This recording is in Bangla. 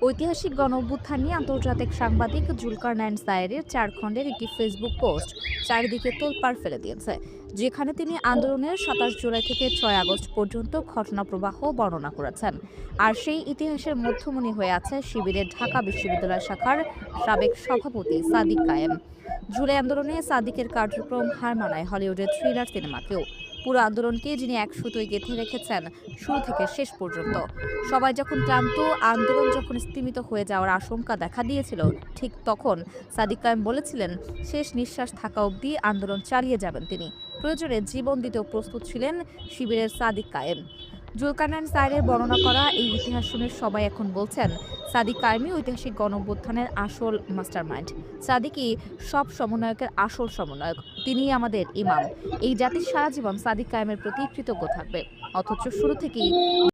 ঐতিহাসিক গণঅভ্যুত্থান নিয়ে আন্তর্জাতিক সাংবাদিক জুলকারনাইন সায়েরের 4 খণ্ডের একটি ফেসবুক পোস্ট চারিদিকে তোলপাড় ফেলে দিয়েছে, যেখানে তিনি আন্দোলনের 27 জুলাই থেকে 6 আগস্ট পর্যন্ত ঘটনাপ্রবাহ বর্ণনা করেছেন। আর সেই ইতিহাসের মধ্যমণি হয়ে আছে শিবিরের ঢাকা বিশ্ববিদ্যালয় শাখার সাবেক সভাপতি সাদিক কায়েম। জুলাই আন্দোলনে সাদিকের কার্যক্রম হার মানায় হলিউডের থ্রিলার সিনেমাকেও। পুরো আন্দোলনকে যিনি এক সুতোয় গেঁথে রেখেছেন শুরু থেকে শেষ পর্যন্ত। সবাই যখন ক্লান্ত, আন্দোলন যখন স্তিমিত হয়ে যাওয়ার আশঙ্কা দেখা দিয়েছিল, ঠিক তখন সাদিক কায়েম বলেছিলেন শেষ নিঃশ্বাস থাকা অবধি আন্দোলন চালিয়ে যাবেন তিনি। প্রয়োজনে জীবন দিতেও প্রস্তুত ছিলেন শিবিরের সাদিক কায়েম। জুলকারনাইন সায়েরের বর্ণনা করা এই ইতিহাস শুনে সবাই এখন বলছেন সাদিক কায়েমই ঐতিহাসিক গণঅভ্যুত্থানের আসল মাস্টারমাইন্ড। সাদিকই সব সমন্বয়কের আসল সমন্বয়ক। তিনিই আমাদের ইমাম। এই জাতির সারা জীবন সাদিক কায়েমের প্রতি কৃতজ্ঞ থাকবে। অথচ শুরু থেকেই